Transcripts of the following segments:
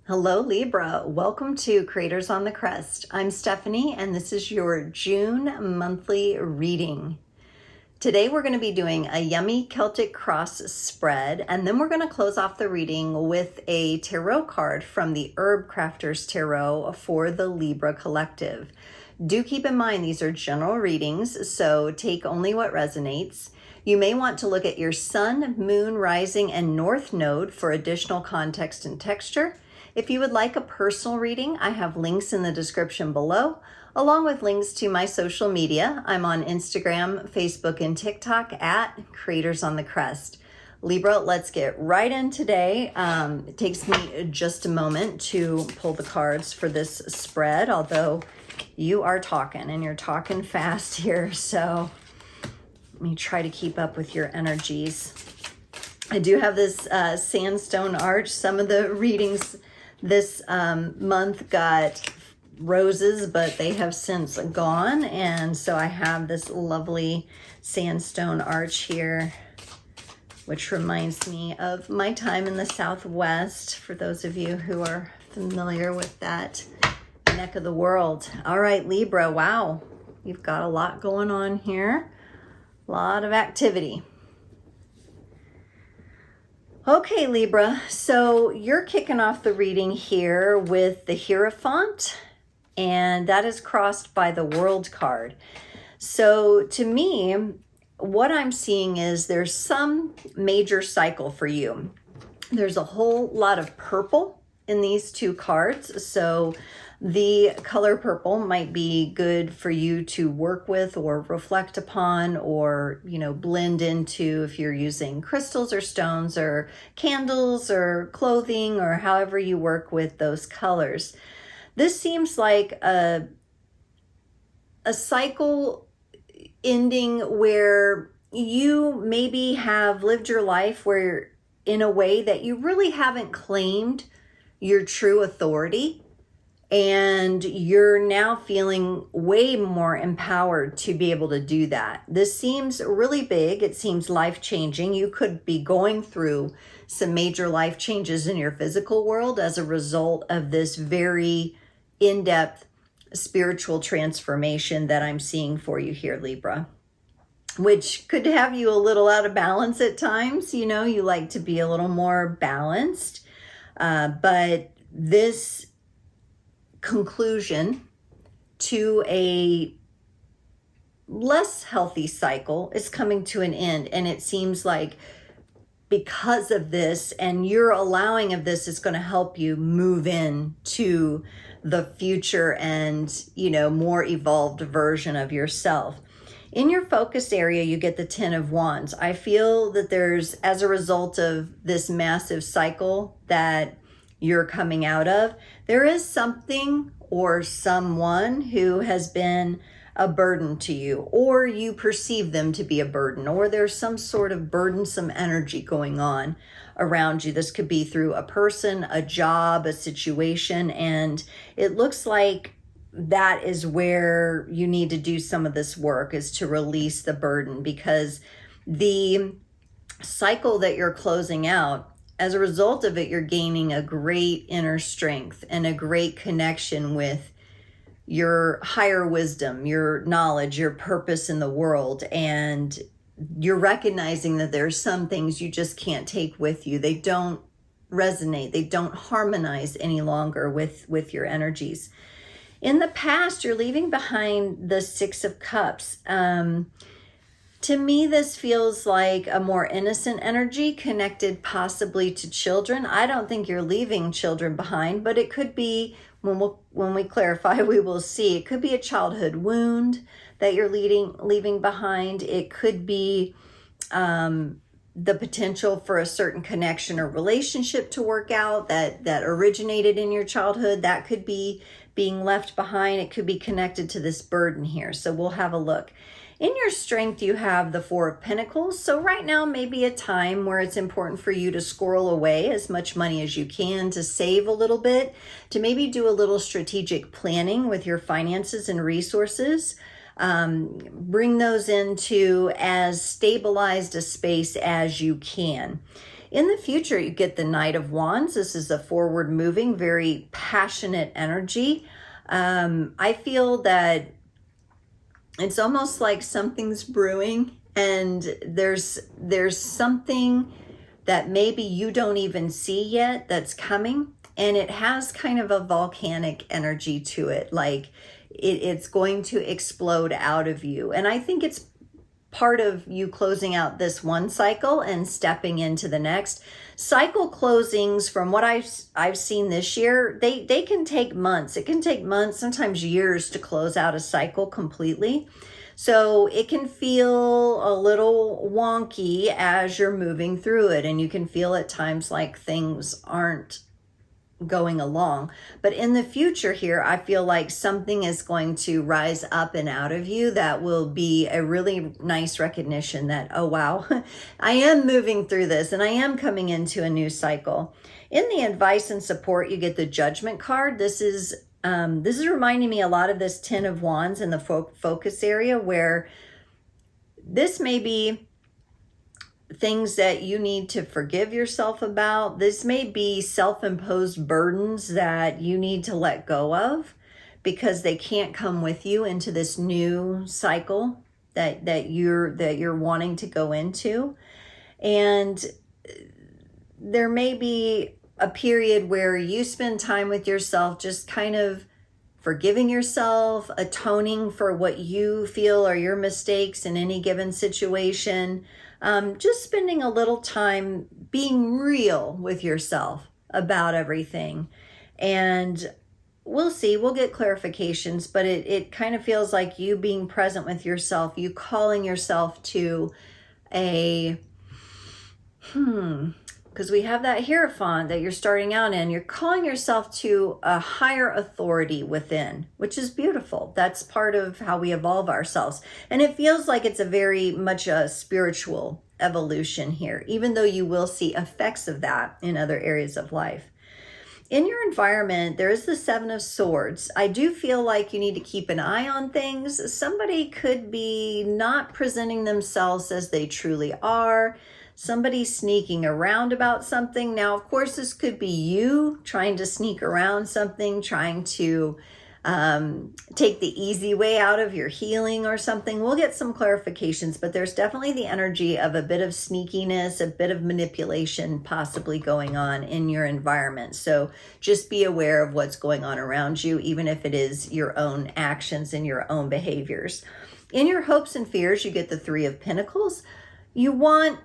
Hello Libra, welcome to Creators on the Crest. I'm Stephanie and this is your June monthly reading. Today we're going to be doing a yummy Celtic cross spread, and then we're going to close off the reading with a tarot card from the Herbcrafter's Tarot for the Libra Collective. Do keep in mind these are general readings, so take only what resonates. You may want to look at your sun, moon, rising, and north node for additional context and texture. If you would like a personal reading, I have links in the description below, along with links to my social media. I'm on Instagram, Facebook, and TikTok at Creators on the Crest. Libra, let's get right in today. It takes me just a moment to pull the cards for this spread, although you are talking and you're talking fast here. So let me try to keep up with your energies. I do have this sandstone arch. Some of the readings this month got roses, but they have since gone. And so I have this lovely sandstone arch here, which reminds me of my time in the Southwest, for those of you who are familiar with that neck of the world. All right, Libra, wow, you've got a lot going on here. A lot of activity. Okay, Libra, so you're kicking off the reading here with the Hierophant, and that is crossed by the World card. So to me, what I'm seeing is there's some major cycle for you. There's a whole lot of purple in these two cards, so the color purple might be good for you to work with or reflect upon, or, you know, blend into if you're using crystals or stones or candles or clothing, or however you work with those colors. This seems like a cycle ending where you maybe have lived your life where in a way that you really haven't claimed your true authority. And you're now feeling way more empowered to be able to do that. This seems really big. It seems life-changing. You could be going through some major life changes in your physical world as a result of this very in-depth spiritual transformation that I'm seeing for you here, Libra, which could have you a little out of balance at times. You know, you like to be a little more balanced, but this conclusion to a less healthy cycle is coming to an end, and it seems like because of this and your allowing of this is going to help you move in to the future and, you know, more evolved version of yourself. In your focus area, you get the 10 of Wands. I feel that there's, as a result of this massive cycle that you're coming out of, there is something or someone who has been a burden to you, or you perceive them to be a burden, or there's some sort of burdensome energy going on around you. This could be through a person, a job, a situation, and it looks like that is where you need to do some of this work, is to release the burden, because the cycle that you're closing out, as a result of it, you're gaining a great inner strength and a great connection with your higher wisdom, your knowledge, your purpose in the world. And you're recognizing that there's some things you just can't take with you. They don't resonate. They don't harmonize any longer with your energies. In the past, you're leaving behind the 6 of Cups. To me, this feels like a more innocent energy connected possibly to children. I don't think you're leaving children behind, but it could be, when we clarify, we will see. It could be a childhood wound that you're leaving behind. It could be the potential for a certain connection or relationship to work out that originated in your childhood. That could be being left behind. It could be connected to this burden here. So we'll have a look. In your strength, you have the 4 of Pentacles. So right now may be a time where it's important for you to squirrel away as much money as you can, to save a little bit, to maybe do a little strategic planning with your finances and resources. Bring those into as stabilized a space as you can. In the future, you get the Knight of Wands. This is a forward moving, very passionate energy. I feel that it's almost like something's brewing, and there's something that maybe you don't even see yet that's coming, and it has kind of a volcanic energy to it, like it's going to explode out of you. And I think it's part of you closing out this one cycle and stepping into the next. Cycle closings, from what I've seen this year, they can take months. It can take months, sometimes years, to close out a cycle completely. So it can feel a little wonky as you're moving through it, and you can feel at times like things aren't going along. But in the future here, I feel like something is going to rise up and out of you that will be a really nice recognition that, oh wow, I am moving through this and I am coming into a new cycle. In the advice and support, you get the Judgment card. This is reminding me a lot of this Ten of Wands in the focus area, where this may be things that you need to forgive yourself about. This may be self-imposed burdens that you need to let go of because they can't come with you into this new cycle that you're wanting to go into. And there may be a period where you spend time with yourself, just kind of forgiving yourself, atoning for what you feel are your mistakes in any given situation. Just spending a little time being real with yourself about everything. And we'll see, we'll get clarifications, but it kind of feels like you being present with yourself, you calling yourself to because we have that Hierophant that you're starting out in. You're calling yourself to a higher authority within, which is beautiful. That's part of how we evolve ourselves. And it feels like it's a very much a spiritual evolution here, even though you will see effects of that in other areas of life. In your environment, there is the Seven of Swords. I do feel like you need to keep an eye on things. Somebody could be not presenting themselves as they truly are. Somebody sneaking around about something. Now, of course, this could be you trying to sneak around something, trying to take the easy way out of your healing or something. We'll get some clarifications, but there's definitely the energy of a bit of sneakiness, a bit of manipulation possibly going on in your environment. So just be aware of what's going on around you, even if it is your own actions and your own behaviors. In your hopes and fears, you get the Three of Pentacles. You want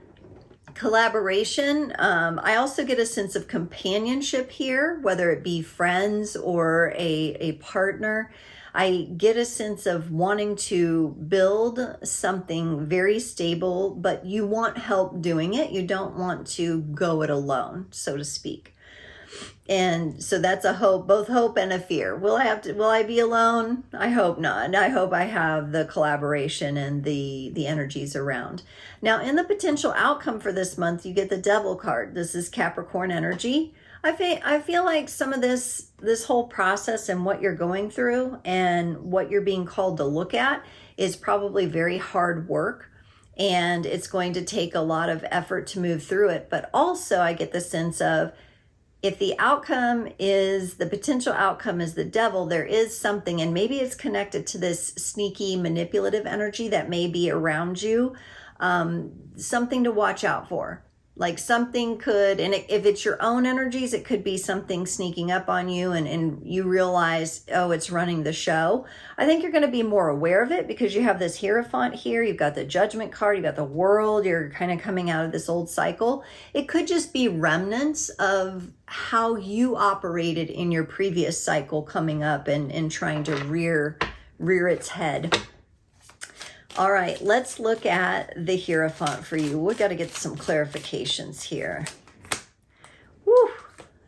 collaboration. I also get a sense of companionship here, whether it be friends or a partner. I get a sense of wanting to build something very stable, but you want help doing it. You don't want to go it alone, so to speak. And so that's a hope, both hope and a fear. Will I be alone? I hope not. I hope I have the collaboration and the energies around. Now, in the potential outcome for this month, you get the Devil card. This is Capricorn energy. I feel like some of this whole process and what you're going through and what you're being called to look at is probably very hard work. And it's going to take a lot of effort to move through it. But also I get the sense of, if the potential outcome is the Devil, there is something, and maybe it's connected to this sneaky, manipulative energy that may be around you, something to watch out for. Like something could, and if it's your own energies, it could be something sneaking up on you and you realize, oh, it's running the show. I think you're going to be more aware of it because you have this Hierophant here. You've got the Judgment card. You've got the World. You're kind of coming out of this old cycle. It could just be remnants of how you operated in your previous cycle coming up and trying to rear its head. All right, let's look at the Hierophant for you. We've got to get some clarifications here. Woo!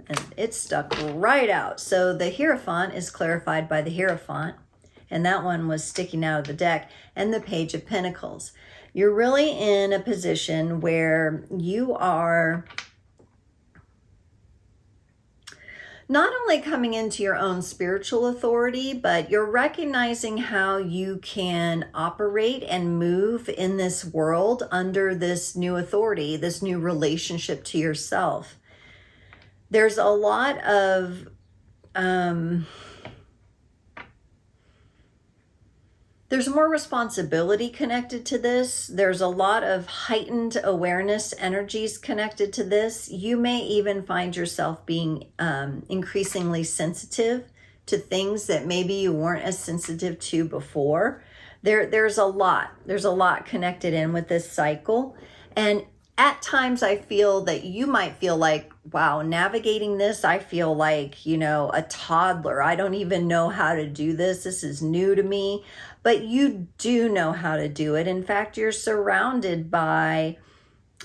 And it stuck right out. So the Hierophant is clarified by the Hierophant, and that one was sticking out of the deck, and the Page of Pentacles. You're really in a position where you are not only coming into your own spiritual authority, but you're recognizing how you can operate and move in this world under this new authority, this new relationship to yourself. There's a lot of there's more responsibility connected to this. There's a lot of heightened awareness energies connected to this. You may even find yourself being increasingly sensitive to things that maybe you weren't as sensitive to before. There's a lot connected in with this cycle. And at times I feel that you might feel like, wow, navigating this, I feel like, you know, a toddler. I don't even know how to do this. This is new to me. But you do know how to do it. In fact, you're surrounded by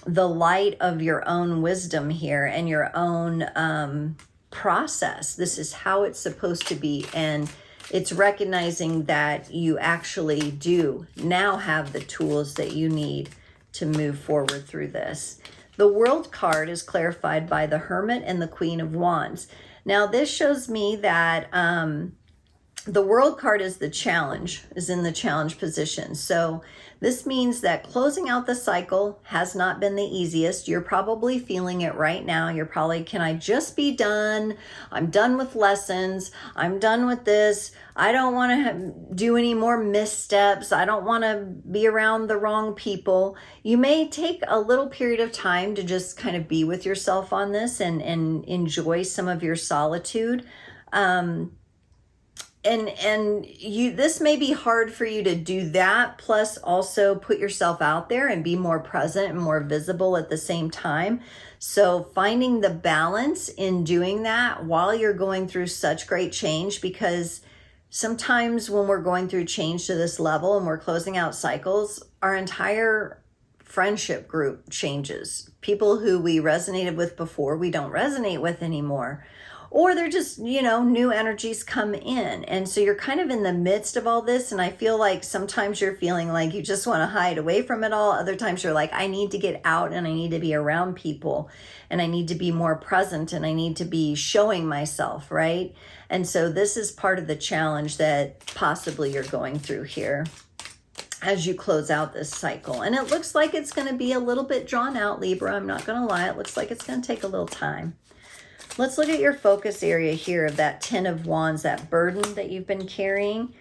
the light of your own wisdom here and your own process. This is how it's supposed to be. And it's recognizing that you actually do now have the tools that you need to move forward through this. The World card is clarified by the Hermit and the Queen of Wands. Now, this shows me that the World card is the challenge, is in the challenge position. So this means that closing out the cycle has not been the easiest. You're probably feeling it right now. You're probably, can I just be done? I'm done with lessons. I'm done with this. I don't want to do any more missteps. I don't want to be around the wrong people. You may take a little period of time to just kind of be with yourself on this and enjoy some of your solitude. And you, this may be hard for you to do that, plus also put yourself out there and be more present and more visible at the same time. So finding the balance in doing that while you're going through such great change, because sometimes when we're going through change to this level and we're closing out cycles, our entire friendship group changes. People who we resonated with before, we don't resonate with anymore. Or they're just, you know, new energies come in. And so you're kind of in the midst of all this. And I feel like sometimes you're feeling like you just want to hide away from it all. Other times you're like, I need to get out and I need to be around people and I need to be more present and I need to be showing myself, right? And so this is part of the challenge that possibly you're going through here as you close out this cycle. And it looks like it's going to be a little bit drawn out, Libra. I'm not going to lie. It looks like it's going to take a little time. Let's look at your focus area here of that 10 of Wands, that burden that you've been carrying.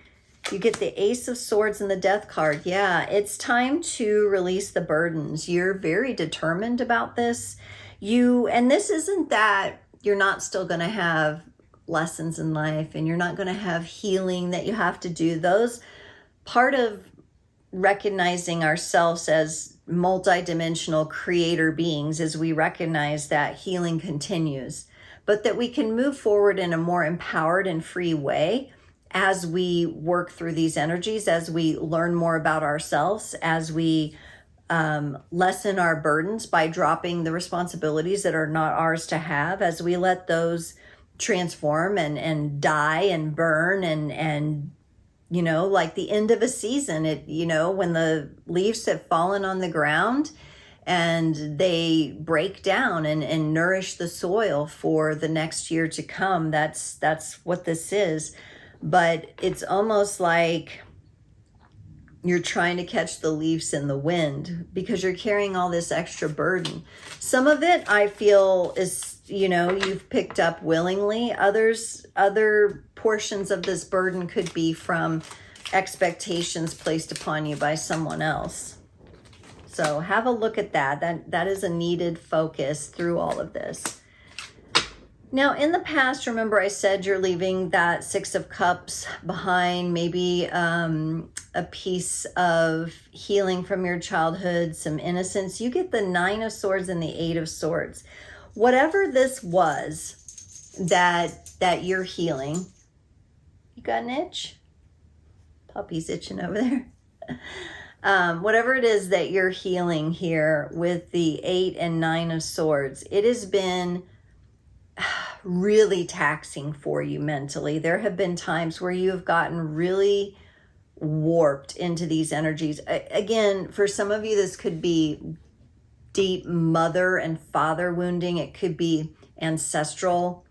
You get the Ace of Swords and the Death card. Yeah, it's time to release the burdens. You're very determined about this. And this isn't that you're not still going to have lessons in life and you're not going to have healing that you have to do. Those, part of recognizing ourselves as multidimensional creator beings is we recognize that healing continues, but that we can move forward in a more empowered and free way as we work through these energies, as we learn more about ourselves, as we lessen our burdens by dropping the responsibilities that are not ours to have, as we let those transform and die and burn and you know, like the end of a season, when the leaves have fallen on the ground and they break down and nourish the soil for the next year to come. That's what this is. But it's almost like you're trying to catch the leaves in the wind because you're carrying all this extra burden. Some of it I feel is, you've picked up willingly. Other portions of this burden could be from expectations placed upon you by someone else. So have a look at that. That is a needed focus through all of this. Now, in the past, remember I said you're leaving that Six of Cups behind, maybe a piece of healing from your childhood, some innocence. You get the Nine of Swords and the Eight of Swords. Whatever this was that you're healing, you got an itch? Puppy's itching over there. Whatever it is that you're healing here with the 8 and 9 of Swords, it has been really taxing for you mentally. There have been times where you have gotten really warped into these energies. Again, for some of you, this could be deep mother and father wounding. It could be ancestral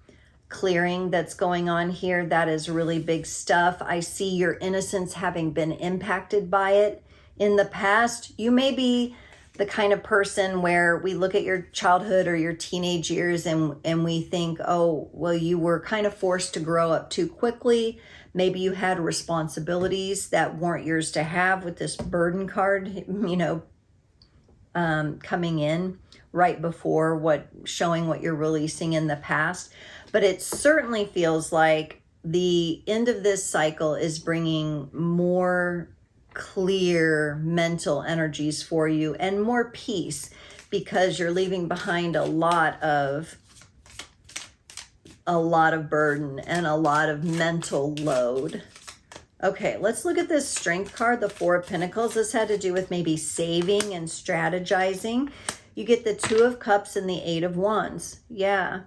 clearing that's going on here. That is really big stuff. I see your innocence having been impacted by it in the past. You may be the kind of person where we look at your childhood or your teenage years and we think, oh, well, you were kind of forced to grow up too quickly. Maybe you had responsibilities that weren't yours to have, with this burden card, you know, coming in right before showing what you're releasing in the past. But it certainly feels like the end of this cycle is bringing more clear mental energies for you and more peace, because you're leaving behind a lot of burden and a lot of mental load. Okay, let's look at this Strength card, the Four of Pentacles. This had to do with maybe saving and strategizing. You get the Two of Cups and the Eight of Wands. Yeah.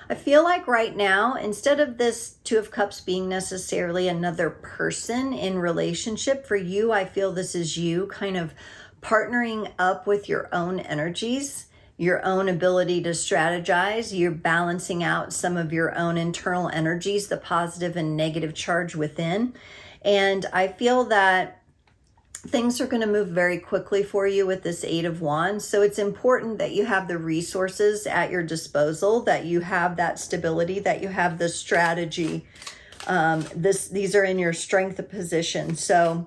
I feel like right now, instead of this Two of Cups being necessarily another person in relationship, for you, I feel this is you kind of partnering up with your own energies, your own ability to strategize. You're balancing out some of your own internal energies, the positive and negative charge within. And I feel that things are going to move very quickly for you with this Eight of Wands. So it's important that you have the resources at your disposal, that you have that stability, that you have the strategy. These are in your strength position. So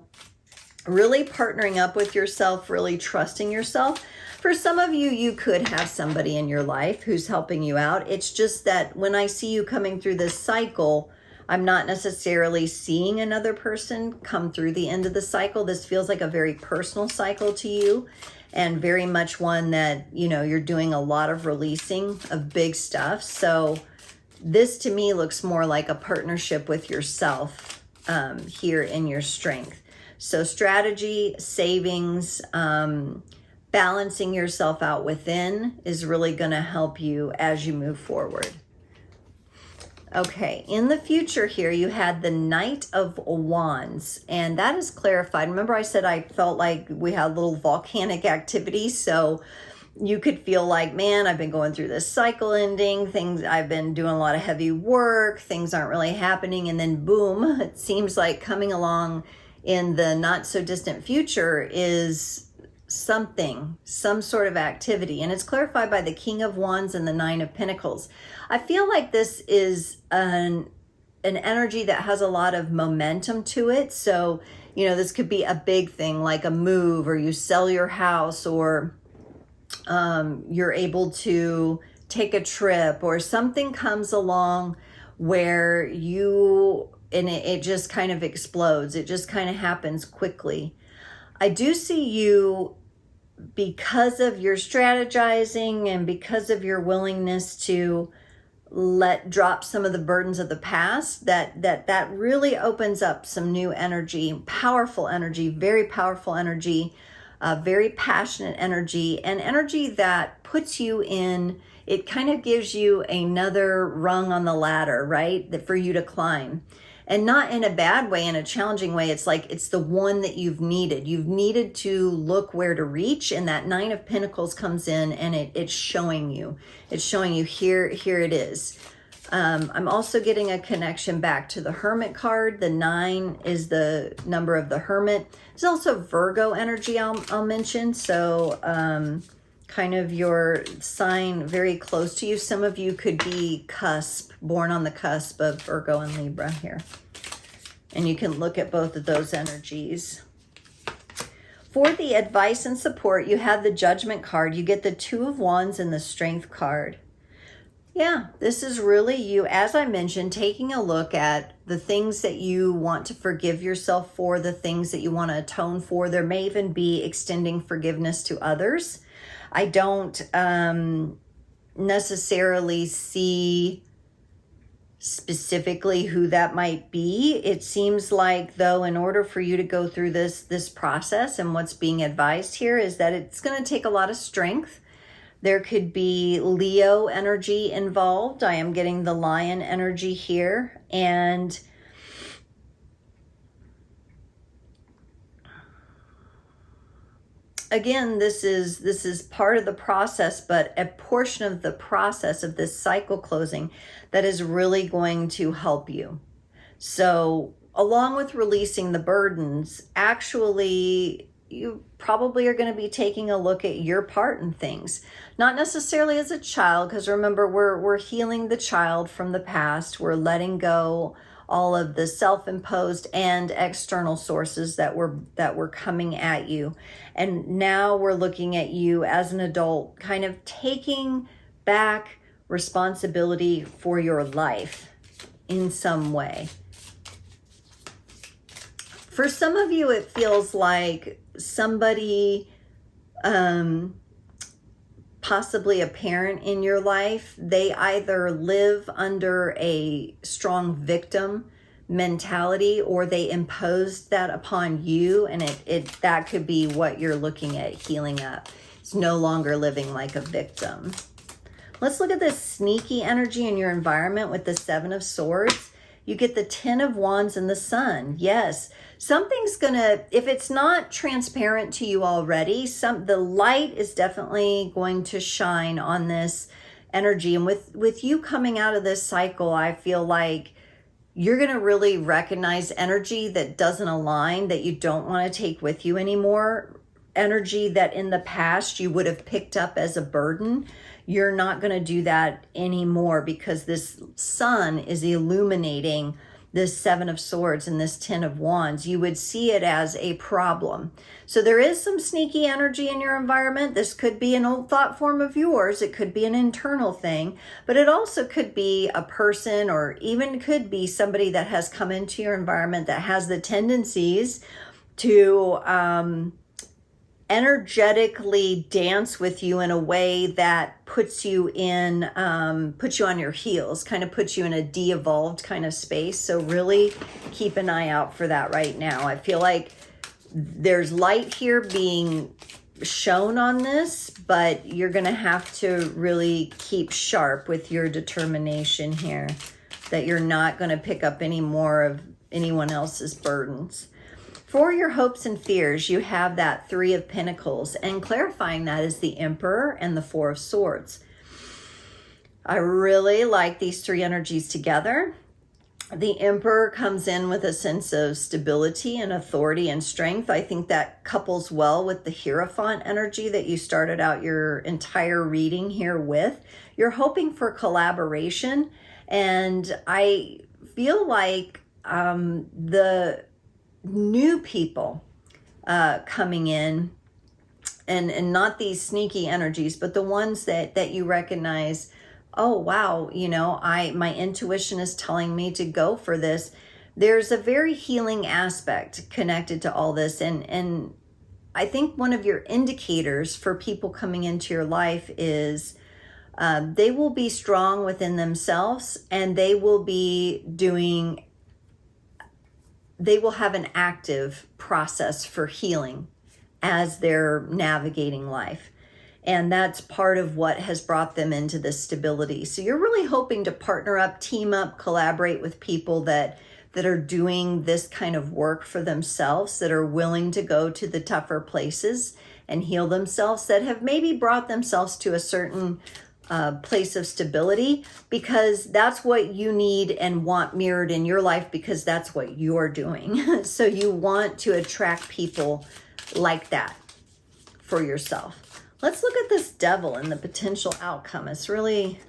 really partnering up with yourself, really trusting yourself. For some of you, you could have somebody in your life who's helping you out. It's just that when I see you coming through this cycle, I'm not necessarily seeing another person come through the end of the cycle. This feels like a very personal cycle to you, and very much one that, you know, you're doing a lot of releasing of big stuff. So this to me looks more like a partnership with yourself here in your strength. So strategy, savings, balancing yourself out within is really going to help you as you move forward. Okay, in the future here, you had the Knight of Wands, and that is clarified. Remember I said I felt like we had a little volcanic activity, so you could feel like, man, I've been going through this cycle ending, I've been doing a lot of heavy work, things aren't really happening, and then boom, it seems like coming along in the not so distant future is some sort of activity, and it's clarified by the King of Wands and the Nine of Pentacles. I feel like this is an energy that has a lot of momentum to it. So, you know, this could be a big thing like a move, or you sell your house, or you're able to take a trip, or something comes along where it just kind of explodes. It just kind of happens quickly. I do see you, because of your strategizing and because of your willingness to drop some of the burdens of the past, that really opens up some new energy, powerful energy, very powerful energy, very passionate energy, and energy that puts you in, it kind of gives you another rung on the ladder, right? That for you to climb. And not in a bad way, in a challenging way. It's like it's the one that you've needed. You've needed to look where to reach, and that Nine of Pentacles comes in, and it's showing you. It's showing you here it is. I'm also getting a connection back to the Hermit card. The 9 is the number of the Hermit. There's also Virgo energy I'll mention. So kind of your sign very close to you. Some of you could be born on the cusp of Virgo and Libra here. And you can look at both of those energies. For the advice and support, you have the Judgment card. You get the Two of Wands and the Strength card. Yeah, this is really you, as I mentioned, taking a look at the things that you want to forgive yourself for, the things that you want to atone for. There may even be extending forgiveness to others. I don't necessarily see specifically who that might be. It seems like, though, in order for you to go through this process, and what's being advised here is that it's going to take a lot of strength. There could be Leo energy involved. I am getting the Lion energy here, and again, this is part of the process, but a portion of the process of this cycle closing that is really going to help you. So along with releasing the burdens, actually, you probably are going to be taking a look at your part in things. Not necessarily as a child, because remember, we're healing the child from the past. We're letting go all of the self-imposed and external sources that were coming at you. And now we're looking at you as an adult, kind of taking back responsibility for your life in some way. For some of you, it feels like somebody, possibly a parent in your life, they either live under a strong victim mentality or they imposed that upon you, and that could be what you're looking at healing up. It's no longer living like a victim. Let's look at this sneaky energy in your environment with the Seven of Swords. You get the Ten of Wands and the Sun. Yes, something's gonna, if it's not transparent to you already, the light is definitely going to shine on this energy. And with you coming out of this cycle, I feel like you're gonna really recognize energy that doesn't align, that you don't want to take with you anymore. Energy that in the past you would have picked up as a burden. You're not going to do that anymore because this sun is illuminating this Seven of Swords and this Ten of Wands. You would see it as a problem. So there is some sneaky energy in your environment. This could be an old thought form of yours. It could be an internal thing, but it also could be a person, or even could be somebody that has come into your environment that has the tendencies to energetically dance with you in a way that puts you on your heels, kind of puts you in a de-evolved kind of space. So really keep an eye out for that right now. I feel like there's light here being shown on this, but you're going to have to really keep sharp with your determination here, that you're not going to pick up any more of anyone else's burdens. For your hopes and fears, you have that Three of Pentacles, and clarifying that is the Emperor and the Four of Swords. I really like these three energies together. The Emperor comes in with a sense of stability and authority and strength. I think that couples well with the Hierophant energy that you started out your entire reading here with. You're hoping for collaboration, and I feel like the new people coming in, and not these sneaky energies, but the ones that you recognize, oh wow, my intuition is telling me to go for this. There's a very healing aspect connected to all this, and I think one of your indicators for people coming into your life is they will be strong within themselves, and they will have an active process for healing as they're navigating life. And that's part of what has brought them into this stability. So you're really hoping to partner up, team up, collaborate with people that are doing this kind of work for themselves, that are willing to go to the tougher places and heal themselves, that have maybe brought themselves to a certain place of stability, because that's what you need and want mirrored in your life, because that's what you're doing. So you want to attract people like that for yourself. Let's look at this Devil and the potential outcome. It's really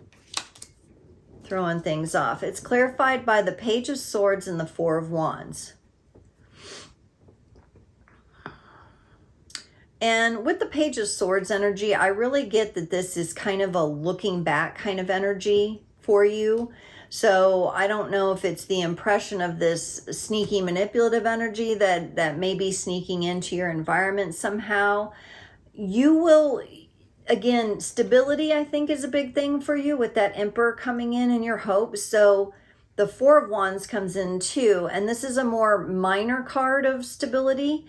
throwing things off. It's clarified by the Page of Swords and the Four of Wands. And with the Page of Swords energy, I really get that this is kind of a looking back kind of energy for you. So I don't know if it's the impression of this sneaky manipulative energy that may be sneaking into your environment somehow. You will, again, stability I think is a big thing for you with that Emperor coming in your hopes. So the Four of Wands comes in too, and this is a more minor card of stability.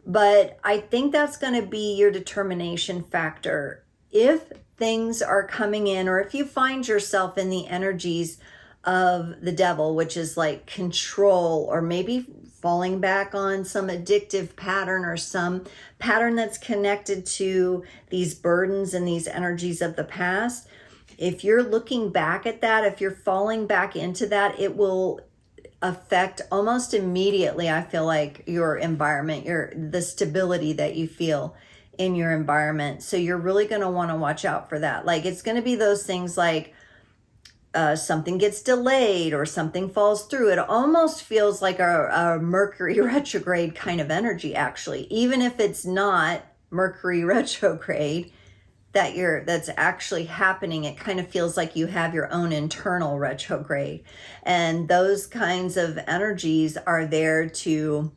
But I think that's going to be your determination factor. If things are coming in, or if you find yourself in the energies of the devil, which is like control, or maybe falling back on some addictive pattern or some pattern that's connected to these burdens and these energies of the past. If you're looking back at that, if you're falling back into that, it will affect almost immediately, I feel like, your environment, the stability that you feel in your environment. So you're really going to want to watch out for that. Like, it's going to be those things like something gets delayed or something falls through. It almost feels like a Mercury retrograde kind of energy, actually, even if it's not Mercury retrograde that's actually happening. It kind of feels like you have your own internal retrograde, and those kinds of energies are there to,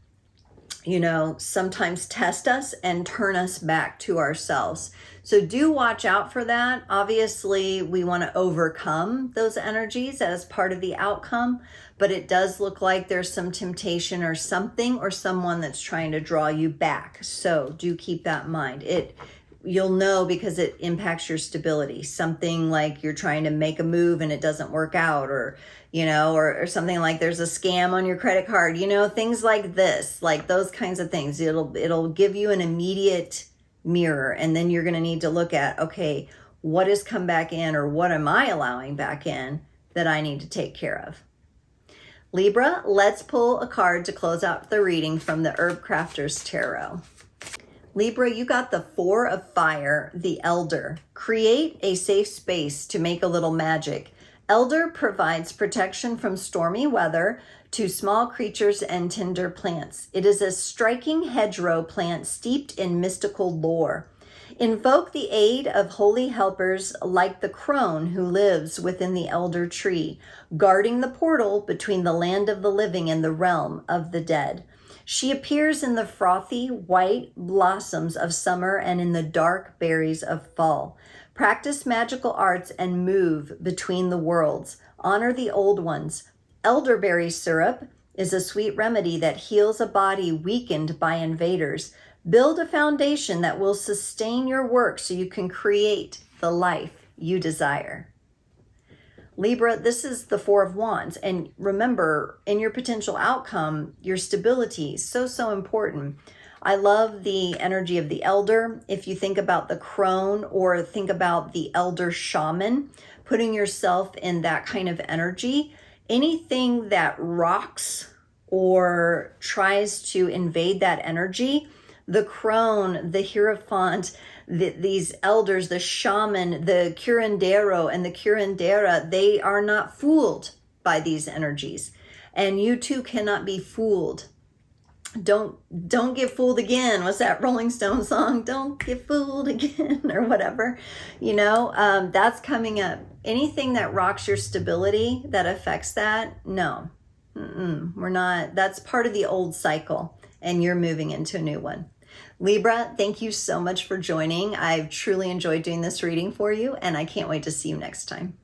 sometimes test us and turn us back to ourselves. So do watch out for that. Obviously, we want to overcome those energies as part of the outcome, but it does look like there's some temptation or something or someone that's trying to draw you back. So do keep that in mind. You'll know because it impacts your stability. Something like you're trying to make a move and it doesn't work out, or something like there's a scam on your credit card, things like this, like those kinds of things. It'll give you an immediate mirror, and then you're going to need to look at, okay, what has come back in, or what am I allowing back in that I need to take care of? Libra, let's pull a card to close out the reading from the Herbcrafter's Tarot. Libra, you got the Four of Fire, the Elder. Create a safe space to make a little magic. Elder provides protection from stormy weather to small creatures and tender plants. It is a striking hedgerow plant steeped in mystical lore. Invoke the aid of holy helpers like the crone who lives within the elder tree, guarding the portal between the land of the living and the realm of the dead. She appears in the frothy white blossoms of summer and in the dark berries of fall. Practice magical arts and move between the worlds. Honor the old ones. Elderberry syrup is a sweet remedy that heals a body weakened by invaders. Build a foundation that will sustain your work so you can create the life you desire. Libra, this is the Four of Wands. And remember, in your potential outcome, your stability is so important. I love the energy of the elder. If you think about the crone or think about the elder shaman, putting yourself in that kind of energy, anything that rocks or tries to invade that energy, the crone, the hierophant, these elders, the shaman, the curandero and the curandera, they are not fooled by these energies. And you too cannot be fooled. Don't get fooled again. What's that Rolling Stone song? Don't get fooled again, or whatever. That's coming up. Anything that rocks your stability, that affects that, no. We're not. That's part of the old cycle, and you're moving into a new one. Libra, thank you so much for joining. I've truly enjoyed doing this reading for you, and I can't wait to see you next time.